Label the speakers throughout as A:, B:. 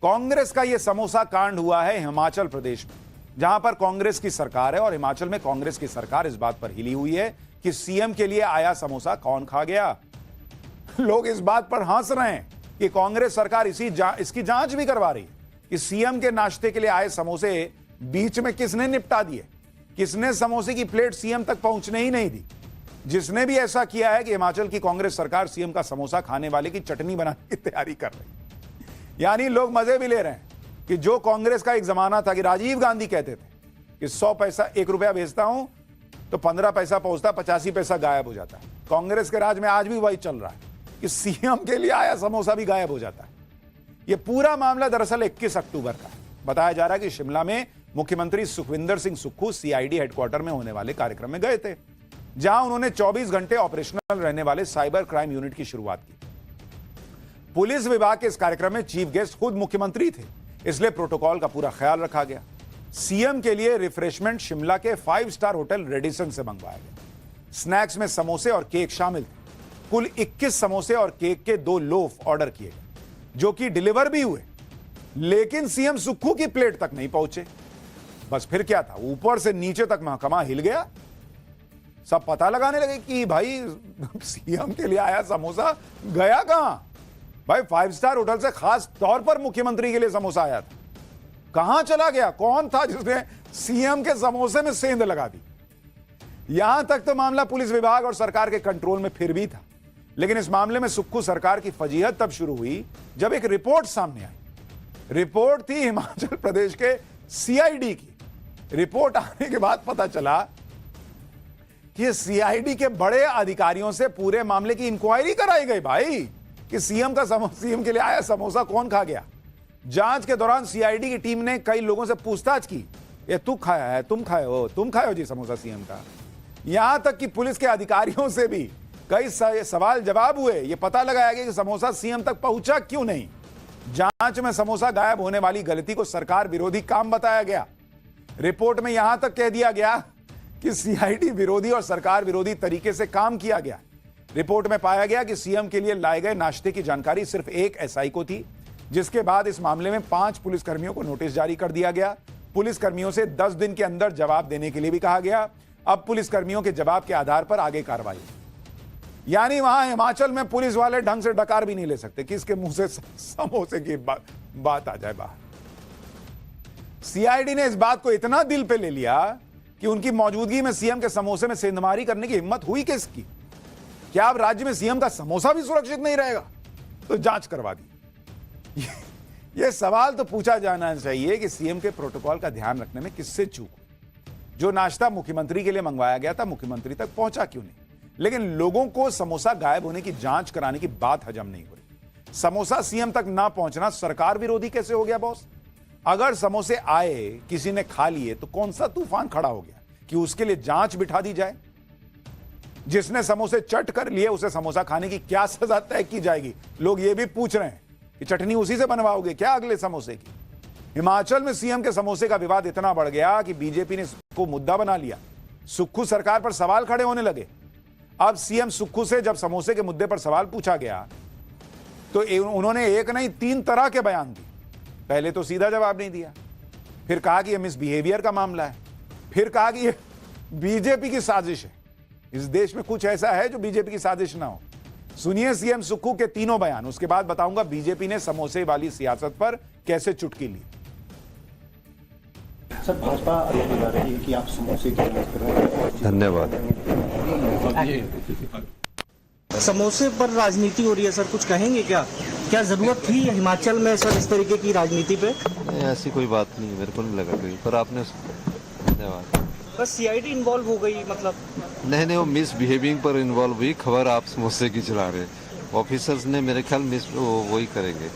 A: कांग्रेस का यह समोसा कांड हुआ है हिमाचल प्रदेश में, जहां पर कांग्रेस की सरकार है और हिमाचल में कांग्रेस की सरकार इस बात पर हिली हुई है कि सीएम के लिए आया समोसा कौन खा गया। लोग इस बात पर हंस रहे हैं कि कांग्रेस सरकार इसकी जांच भी करवा रही है कि सीएम के नाश्ते के लिए आए समोसे बीच में किसने निपटा दिए, किसने समोसे की प्लेट सीएम तक पहुंचने ही नहीं दी। जिसने भी ऐसा किया है कि हिमाचल की कांग्रेस सरकार सीएम का समोसा खाने वाले की चटनी बनाने की तैयारी कर रही है। यानी लोग मजे भी ले रहे हैं कि जो कांग्रेस का एक जमाना था कि राजीव गांधी कहते थे कि 100 पैसा 1 रुपया भेजता हूं तो 15 पैसा पहुंचता, 85 पैसा गायब हो जाता है। कांग्रेस के राज में आज भी वही चल रहा है कि सीएम के लिए आया समोसा भी गायब हो जाता है। यह पूरा मामला दरअसल 21 अक्टूबर का है। बताया जा रहा है कि शिमला में मुख्यमंत्री सुखविंदर सिंह सुक्खू सीआईडी हेडक्वार्टर में होने वाले कार्यक्रम में गए थे, जहां उन्होंने 24 घंटे ऑपरेशनल रहने वाले साइबर क्राइम यूनिट की शुरुआत की। पुलिस विभाग के इस कार्यक्रम में चीफ गेस्ट खुद मुख्यमंत्री थे, इसलिए प्रोटोकॉल का पूरा ख्याल रखा गया। सीएम के लिए रिफ्रेशमेंट शिमला के 5 स्टार होटल रेडिसन से मंगवाया गया। स्नैक्स में समोसे और केक शामिल थे। कुल 21 समोसे और केक के 2 लोफ ऑर्डर किए गए, जो कि डिलीवर भी हुए, लेकिन सीएम सुक्खू की प्लेट तक नहीं पहुंचे। बस फिर क्या था, ऊपर से नीचे तक महकमा हिल गया। सब पता लगाने लगे कि भाई सीएम के लिए आया समोसा गया कहां। भाई 5 स्टार होटल से खास तौर पर मुख्यमंत्री के लिए समोसा आया था, कहां चला गया, कौन था जिसने सीएम के समोसे में सेंध लगा दी। यहां तक तो मामला पुलिस विभाग और सरकार के कंट्रोल में फिर भी था, लेकिन इस मामले में सुक्खू सरकार की फजीहत तब शुरू हुई जब एक रिपोर्ट सामने आई। रिपोर्ट थी हिमाचल प्रदेश के सीआईडी की। रिपोर्ट आने के बाद पता चला कि सीआईडी के बड़े अधिकारियों से पूरे मामले की इंक्वायरी कराई गई भाई कि सीएम के लिए आया समोसा कौन खा गया। जांच के दौरान सीआईडी की टीम ने कई लोगों से पूछताछ की, ये तू खाया है, तुम खाए हो जी समोसा सीएम का। यहां तक कि पुलिस के अधिकारियों से भी कई सवाल जवाब हुए। यह पता लगाया गया कि समोसा सीएम तक पहुंचा क्यों नहीं। जांच में समोसा गायब होने वाली गलती को सरकार विरोधी काम बताया गया। रिपोर्ट में यहां तक कह दिया गया कि सीआईडी विरोधी और सरकार विरोधी तरीके से काम किया गया। रिपोर्ट में पाया गया कि सीएम के लिए लाए गए नाश्ते की जानकारी सिर्फ एक एसआई को थी, जिसके बाद इस मामले में 5 पुलिसकर्मियों को नोटिस जारी कर दिया गया। पुलिसकर्मियों से 10 दिन के अंदर जवाब देने के लिए भी कहा गया। अब पुलिसकर्मियों के जवाब के आधार पर आगे कार्रवाई। यानी वहां हिमाचल में पुलिस वाले ढंग से डकार भी नहीं ले सकते, किसके मुंह से समोसे की बात आ जाए बाहर। सीआईडी ने इस बात को इतना दिल पे ले लिया कि उनकी मौजूदगी में सीएम के समोसे में सेंधमारी करने की हिम्मत हुई किसकी। क्या अब राज्य में सीएम का समोसा भी सुरक्षित नहीं रहेगा? तो जांच करवा दी। यह सवाल तो पूछा जाना चाहिए कि सीएम के प्रोटोकॉल का ध्यान रखने में किससे चूक हुई। जो नाश्ता मुख्यमंत्री के लिए मंगवाया गया था, मुख्यमंत्री तक पहुंचा क्यों नहीं? लेकिन लोगों को समोसा गायब होने की जांच कराने की बात हजम नहीं हो रही। समोसा सीएम तक ना पहुंचना सरकार विरोधी कैसे हो गया बॉस? अगर समोसे आए, किसी ने खा लिए, तो कौन सा तूफान खड़ा हो गया कि उसके लिए जांच बिठा दी जाए? जिसने समोसे चट कर लिए उसे समोसा खाने की क्या सजा तय की जाएगी? लोग ये भी पूछ रहे हैं कि चटनी उसी से बनवाओगे क्या अगले समोसे की? हिमाचल में सीएम के समोसे का विवाद इतना बढ़ गया कि बीजेपी ने इसको मुद्दा बना लिया। सुक्खू सरकार पर सवाल खड़े होने लगे। अब सीएम सुक्खू से जब समोसे के मुद्दे पर सवाल पूछा गया तो उन्होंने एक नहीं 3 तरह के बयान दिए। पहले तो सीधा जवाब नहीं दिया, फिर कहा कि यह मिसबिहेवियर का मामला है, फिर कहा कि यह बीजेपी की साजिश है। इस देश में कुछ ऐसा है जो बीजेपी की साजिश ना हो? सुनिए सीएम सुक्खू के तीनों बयान, उसके बाद बताऊंगा बीजेपी ने समोसे वाली सियासत पर कैसे चुटकी ली।
B: सर, भाजपा आरोप लगा रही है कि आप समोसे की बात कर रहे हैं।
C: धन्यवाद।
D: समोसे पर राजनीति हो रही है सर, कुछ कहेंगे क्या? क्या जरूरत थी हिमाचल में सर इस तरीके की राजनीति पे?
C: ऐसी कोई बात नहीं, मेरे को नहीं लगा कोई, पर आपने। धन्यवाद।
D: बस सीआईडी इन्वॉल्व हो गई मतलब?
C: नहीं, वो मिसबिहेविंग पर इन्वॉल्व हुई। खबर आप समोसे की चला रहे, ऑफिसर्स ने मेरे ख्याल वही करेंगे।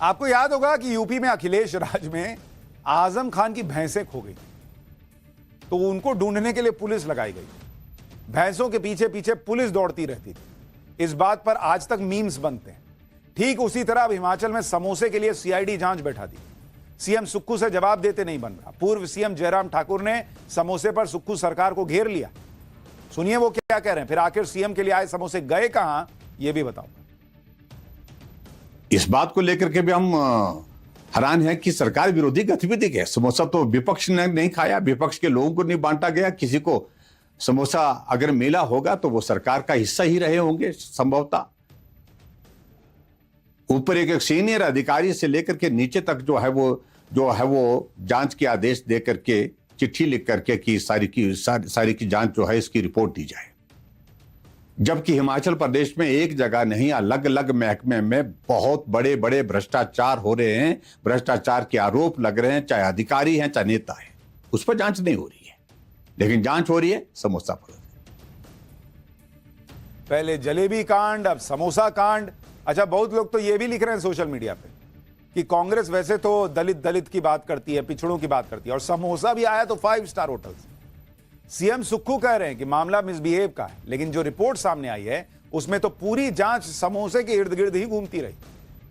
A: आपको याद होगा कि यूपी में अखिलेश राज में आजम खान की भैंसें खो गई, तो उनको ढूंढने के लिए पुलिस लगाई गई। भैंसों के पीछे पीछे पुलिस दौड़ती रहती थी। इस बात पर आज तक मीम्स बनते हैं। ठीक उसी तरह अब हिमाचल में समोसे के लिए सीआईडी जांच बैठा दी। सीएम सुक्खू से जवाब देते नहीं बन रहा। पूर्व सीएम जयराम ठाकुर ने समोसे पर सुक्खू सरकार को घेर लिया। सुनिए वो क्या कह रहे हैं, फिर आखिर सीएम के लिए आए समोसे गए कहां, यह भी बताऊंगा।
E: इस बात को लेकर के भी हम हैरान हैं कि सरकार विरोधी गतिविधि है। समोसा तो विपक्ष ने नहीं खाया, विपक्ष के लोगों को नहीं बांटा गया, किसी को समोसा अगर मिला होगा तो वो सरकार का हिस्सा ही रहे होंगे संभवतः। ऊपर एक सीनियर अधिकारी से लेकर के नीचे तक जो है वो जांच के आदेश दे करके, चिट्ठी लिख करके कि सारी की जांच जो है इसकी रिपोर्ट दी जाए। जबकि हिमाचल प्रदेश में एक जगह नहीं, अलग अलग महकमे में बहुत बड़े बड़े भ्रष्टाचार हो रहे हैं, भ्रष्टाचार के आरोप लग रहे हैं, चाहे अधिकारी हैं चाहे नेता हैं, उस पर जांच नहीं हो रही है, लेकिन जांच हो रही है समोसा पर।
A: पहले जलेबी कांड, अब समोसा कांड। अच्छा, बहुत लोग तो ये भी लिख रहे हैं सोशल मीडिया पे कि कांग्रेस वैसे तो दलित की बात करती है, पिछड़ों की बात करती है, और समोसा भी आया तो 5 स्टार होटल से। सीएम सुक्खू कह रहे हैं कि मामला मिसबिहेव का है, लेकिन जो रिपोर्ट सामने आई है उसमें तो पूरी जांच समोसे के इर्द गिर्द ही घूमती रही।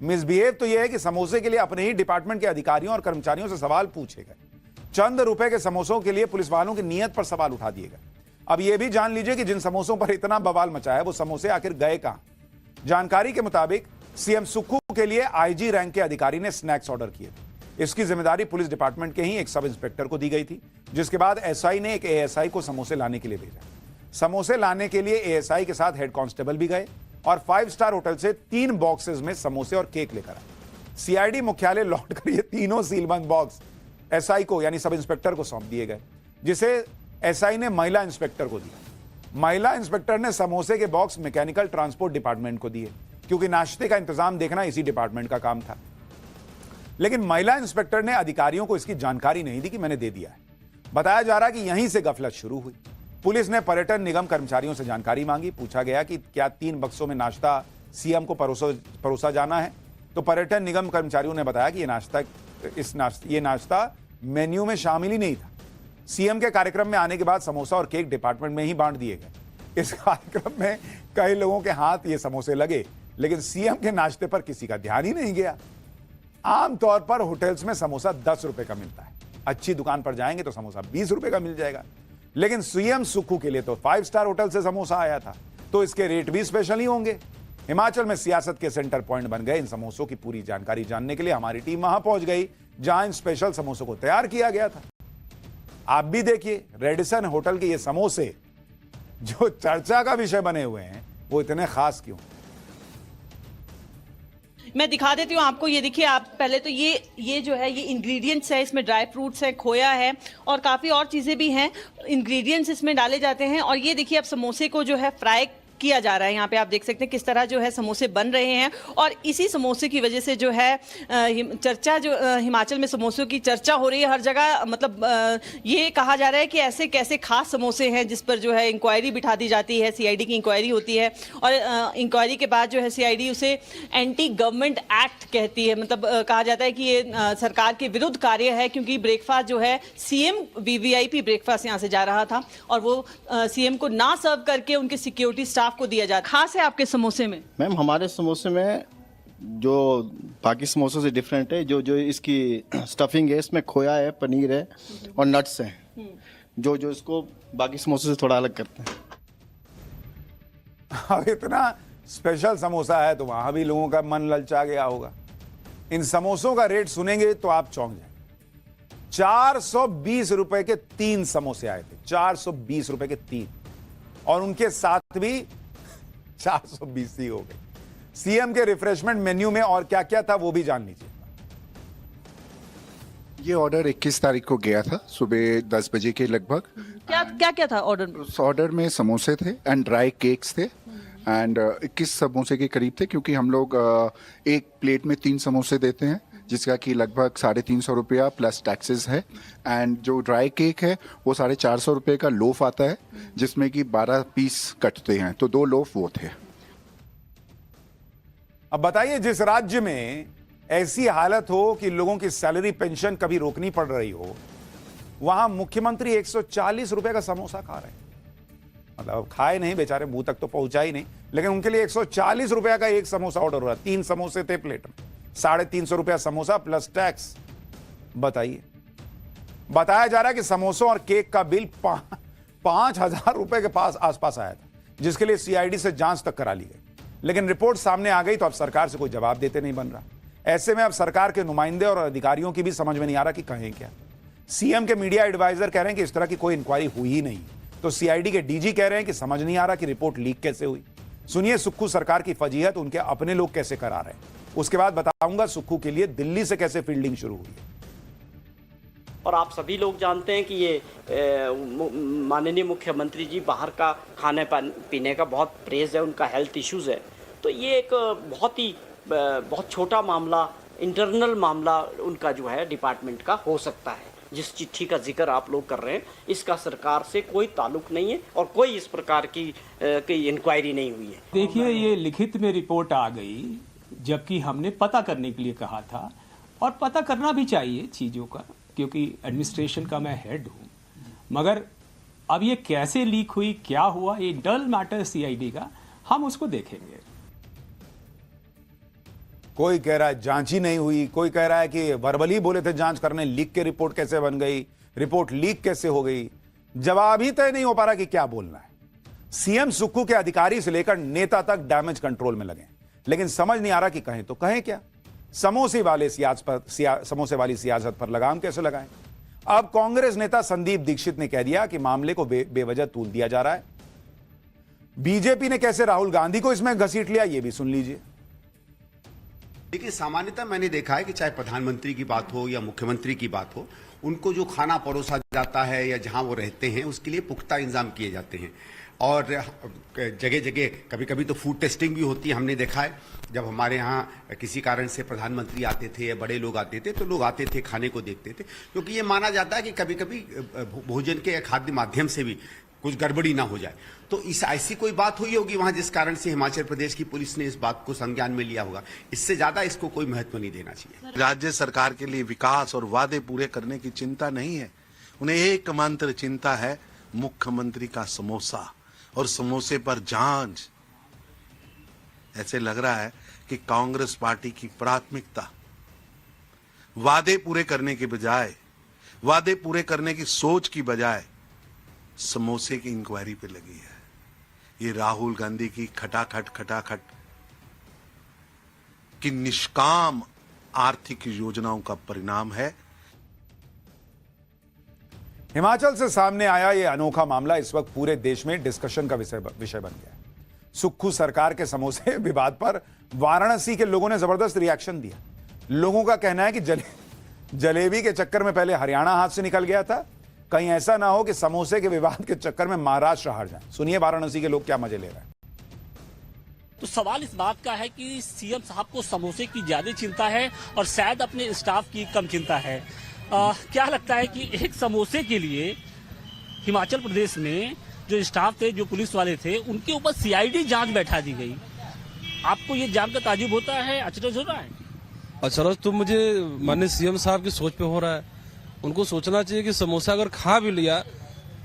A: मिसबिहेव तो यह है कि समोसे के लिए अपने ही डिपार्टमेंट के अधिकारियों और कर्मचारियों से सवाल पूछे गए। चंद रुपए के समोसों के लिए पुलिस वालों की नीयत पर सवाल उठा दिए गए। अब यह भी जान लीजिए कि जिन समोसों पर इतना बवाल मचा है वो समोसे आखिर गए कहां। जानकारी के मुताबिक सीएम सुक्खू के लिए आईजी रैंक के अधिकारी ने स्नैक्स ऑर्डर किए थे। इसकी जिम्मेदारी पुलिस डिपार्टमेंट के ही एक सब इंस्पेक्टर को दी गई थी, जिसके बाद एसआई ने एक एएसआई को समोसे लाने के लिए भेजा। समोसे लाने के लिए एएसआई के साथ हेड कांस्टेबल भी गए और 5 स्टार होटल से 3 बॉक्सेस में समोसे और केक लेकर आए। सीआईडी मुख्यालय लौटकर ये तीनों सीलबंद बॉक्स एसआई को यानी सब इंस्पेक्टर को सौंप दिए गए, जिसे एसआई ने महिला इंस्पेक्टर को दिया। महिला इंस्पेक्टर ने समोसे के बॉक्स मैकेनिकल ट्रांसपोर्ट डिपार्टमेंट को दिए, क्योंकि नाश्ते का इंतजाम देखना इसी डिपार्टमेंट का काम था। लेकिन महिला इंस्पेक्टर ने अधिकारियों को इसकी जानकारी नहीं दी कि मैंने दे दिया है। बताया जा रहा है कि यहीं से गफलत शुरू हुई। पुलिस ने पर्यटन निगम कर्मचारियों से जानकारी मांगी। पूछा गया कि क्या 3 बक्सों में नाश्ता सीएम को परोसा जाना है, तो पर्यटन निगम कर्मचारियों ने बताया कि ये नाश्ता मेन्यू में शामिल ही नहीं था। सीएम के कार्यक्रम में आने के बाद समोसा और केक डिपार्टमेंट में ही बांट दिए गए। इस कार्यक्रम में कई लोगों के हाथ ये समोसे लगे, लेकिन सीएम के नाश्ते पर किसी का ध्यान ही नहीं गया। आमतौर पर होटल्स में समोसा 10 रुपए का मिलता है, अच्छी दुकान पर जाएंगे तो समोसा 20 रुपए का मिल जाएगा। लेकिन सीएम सुक्खू के लिए तो 5 स्टार होटल से समोसा आया था, तो इसके रेट भी स्पेशल ही होंगे। हिमाचल में सियासत के सेंटर पॉइंट बन गए इन समोसों की पूरी जानकारी जानने के लिए हमारी टीम वहां पहुंच गई, जहां इन स्पेशल समोसों को तैयार किया गया था। आप भी देखिए, रेडिसन होटल के ये समोसे जो चर्चा का विषय बने हुए हैं, वो इतने खास क्यों?
F: मैं दिखा देती हूँ आपको। ये देखिए, आप पहले तो ये जो है ये इंग्रेडिएंट्स है, इसमें ड्राई फ्रूट्स है, खोया है और काफ़ी और चीज़ें भी हैं। इंग्रेडिएंट्स इसमें डाले जाते हैं और ये देखिए अब समोसे को जो है फ्राई किया जा रहा है। यहाँ पे आप देख सकते हैं किस तरह जो है समोसे बन रहे हैं और इसी समोसे की वजह से जो है चर्चा जो हिमाचल में समोसों की चर्चा हो रही है हर जगह। मतलब ये कहा जा रहा है कि ऐसे कैसे खास समोसे हैं जिस पर जो है इंक्वायरी बिठा दी जाती है, सीआईडी की इंक्वायरी होती है और इंक्वायरी के बाद जो है सीआईडी उसे एंटी गवर्नमेंट एक्ट कहती है। मतलब कहा जाता है कि ये सरकार के विरुद्ध कार्य है, क्योंकि ब्रेकफास्ट जो है सीएम वीवीआईपी ब्रेकफास्ट यहाँ से जा रहा था और वो सीएम को ना सर्व करके उनके सिक्योरिटी स्टाफ को दिया जाता। खास है आपके समोसे में? मैम,
B: हमारे समोसे में जो बाकी समोसों से डिफरेंट है, जो इसकी स्टफिंग है, इसमें खोया है, पनीर है और नट्स हैं, जो इसको बाकी समोसे से थोड़ा अलग करते हैं।
A: अब इतना स्पेशल समोसा है तो वहां भी लोगों का मन ललचा गया होगा। इन समोसों का रेट सुनेंगे तो आप चौंक जाएंगे। 420 रुपए के 3 समोसे आए थे, 420 रुपए के 3, और उनके साथ भी 420 ही हो गए। सीएम के रिफ्रेशमेंट मेन्यू में और क्या क्या था वो भी जान लीजिए।
G: ये ऑर्डर 21 तारीख को गया था सुबह 10 बजे के लगभग।
F: क्या था ऑर्डर में?
G: उस ऑर्डर में समोसे थे एंड ड्राई केक्स थे एंड 21 समोसे के करीब थे, क्योंकि हम लोग एक प्लेट में 3 समोसे देते हैं, जिसका कि लगभग 350 रुपया प्लस टैक्सेस है। एंड जो ड्राई केक है वो 450 रुपये का लोफ आता है, जिसमें कि 12 पीस कटते हैं, तो 2 लोफ वो थे।
A: अब बताइए, जिस राज्य में ऐसी हालत हो कि लोगों की सैलरी पेंशन कभी रोकनी पड़ रही हो, वहां मुख्यमंत्री 140 रुपए का समोसा खा रहे हैं। मतलब खाए नहीं बेचारे, मुंह तक तो पहुंचा ही नहीं, लेकिन उनके लिए 140 रुपया का एक समोसा ऑर्डर हो रहा है। 3 समोसे थे प्लेट में, 350 रुपया समोसा प्लस टैक्स। बताइए, बताया जा रहा है कि समोसों और केक का बिल 5,000 रुपए के पास आसपास आया था, जिसके लिए सीआईडी से जांच तक करा ली गई। लेकिन रिपोर्ट सामने आ गई तो अब सरकार से कोई जवाब देते नहीं बन रहा। ऐसे में अब सरकार के नुमाइंदे और अधिकारियों की भी समझ में नहीं आ रहा कि कहें क्या। सीएम के मीडिया एडवाइजर कह रहे हैं कि इस तरह की कोई इंक्वायरी हुई ही नहीं, तो सीआईडी के डीजी कह रहे हैं कि समझ नहीं आ रहा कि रिपोर्ट लीक कैसे हुई। सुनिए सुक्खू सरकार की फजीहत उनके अपने लोग कैसे करा रहे हैं। उसके बाद बताऊंगा सुक्खू के लिए दिल्ली से कैसे फील्डिंग शुरू हुई है।
H: और आप सभी लोग जानते हैं कि ये माननीय मुख्यमंत्री जी बाहर का खाने पीने का बहुत प्रेज है, उनका हेल्थ इश्यूज़ है। तो ये एक बहुत छोटा मामला, इंटरनल मामला उनका जो है डिपार्टमेंट का हो सकता है। जिस चिट्ठी का जिक्र आप लोग कर रहे हैं, इसका सरकार से कोई ताल्लुक नहीं है और कोई इस प्रकार की इंक्वायरी नहीं हुई है।
I: देखिए, ये लिखित में रिपोर्ट आ गई, जबकि हमने पता करने के लिए कहा था, और पता करना भी चाहिए चीज़ों का, क्योंकि एडमिनिस्ट्रेशन का मैं हेड हूँ। मगर अब ये कैसे लीक हुई, क्या हुआ, ये इंटरनल मैटर सीआईडी का, हम उसको देखेंगे।
A: कोई कह रहा है जांच ही नहीं हुई, कोई कह रहा है कि वर्बली बोले थे जांच करने, लीक के रिपोर्ट कैसे बन गई, रिपोर्ट लीक कैसे हो गई। जवाब ही तय नहीं हो पा रहा कि क्या बोलना है। सीएम सुक्खू के अधिकारी से लेकर नेता तक डैमेज कंट्रोल में लगे, लेकिन समझ नहीं आ रहा कि कहें तो कहें क्या। समोसे वाली सियासत पर लगाम कैसे लगाएं। अब कांग्रेस नेता संदीप दीक्षित ने कह दिया कि मामले को बेवजह तूल दिया जा रहा है। बीजेपी ने कैसे राहुल गांधी को इसमें घसीट लिया, यह भी सुन लीजिए।
J: देखिए, सामान्यतः मैंने देखा है कि चाहे प्रधानमंत्री की बात हो या मुख्यमंत्री की बात हो, उनको जो खाना परोसा जाता है या जहां वो रहते हैं उसके लिए पुख्ता इंतजाम किए जाते हैं। और जगह जगह कभी कभी तो फूड टेस्टिंग भी होती है। हमने देखा है जब हमारे यहाँ किसी कारण से प्रधानमंत्री आते थे या बड़े लोग आते थे तो लोग आते थे, खाने को देखते थे, क्योंकि ये माना जाता है कि कभी कभी भोजन के खाद्य माध्यम से भी कुछ गड़बड़ी ना हो जाए। तो इस ऐसी कोई बात हुई होगी वहां जिस कारण से हिमाचल प्रदेश की पुलिस ने इस बात को संज्ञान में लिया होगा। इससे ज्यादा इसको कोई महत्व नहीं देना चाहिए।
K: राज्य सरकार के लिए विकास और वादे पूरे करने की चिंता नहीं है, उन्हें एकमात्र चिंता है मुख्यमंत्री का समोसा और समोसे पर जांच। ऐसे लग रहा है कि कांग्रेस पार्टी की प्राथमिकता वादे पूरे करने के बजाय, वादे पूरे करने की सोच की बजाय समोसे की इंक्वायरी पे लगी है। ये राहुल गांधी की खटाखट की निष्काम आर्थिक योजनाओं का परिणाम है।
A: हिमाचल से सामने आया यह अनोखा मामला इस वक्त पूरे देश में डिस्कशन का विषय बन गया है। सुक्खू सरकार के समोसे विवाद पर वाराणसी के लोगों ने जबरदस्त रिएक्शन दिया। लोगों का कहना है कि जलेबी के चक्कर में पहले हरियाणा हाथ से निकल गया था, कहीं ऐसा ना हो कि समोसे के विवाद के चक्कर में महाराष्ट्र हार जाए। सुनिए वाराणसी के लोग क्या मजे ले रहे हैं।
L: तो सवाल इस बात का है कि सीएम साहब को समोसे की ज्यादा चिंता है और शायद अपने स्टाफ की कम चिंता है। क्या लगता है कि एक समोसे के लिए हिमाचल प्रदेश में जो स्टाफ थे, जो पुलिस वाले थे, उनके ऊपर सीआईडी जांच बैठा दी गई। आपको ये जानकर ताजुब होता है, अचरज हो रहा है?
M: अचरज तो मुझे माननीय सीएम साहब की सोच पे हो रहा है। उनको सोचना चाहिए कि समोसा अगर खा भी लिया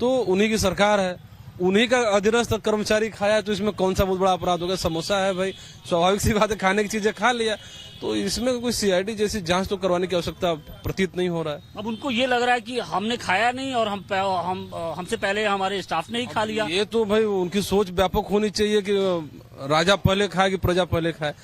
M: तो उन्हीं की सरकार है, उन्हीं का अधीनस्थ कर्मचारी खाया, तो इसमें कौन सा बहुत बड़ा अपराध होगा। समोसा है भाई, स्वाभाविक सी बात है, खाने की चीजें खा लिया, तो इसमें कोई सीआईडी जैसी जांच तो करवाने की आवश्यकता प्रतीत नहीं हो रहा है।
L: अब उनको ये लग रहा है कि हमने खाया नहीं और हमसे पहले हमारे स्टाफ ने ही खा लिया।
M: ये तो भाई उनकी सोच व्यापक होनी चाहिए कि राजा पहले खाए कि प्रजा पहले खाए।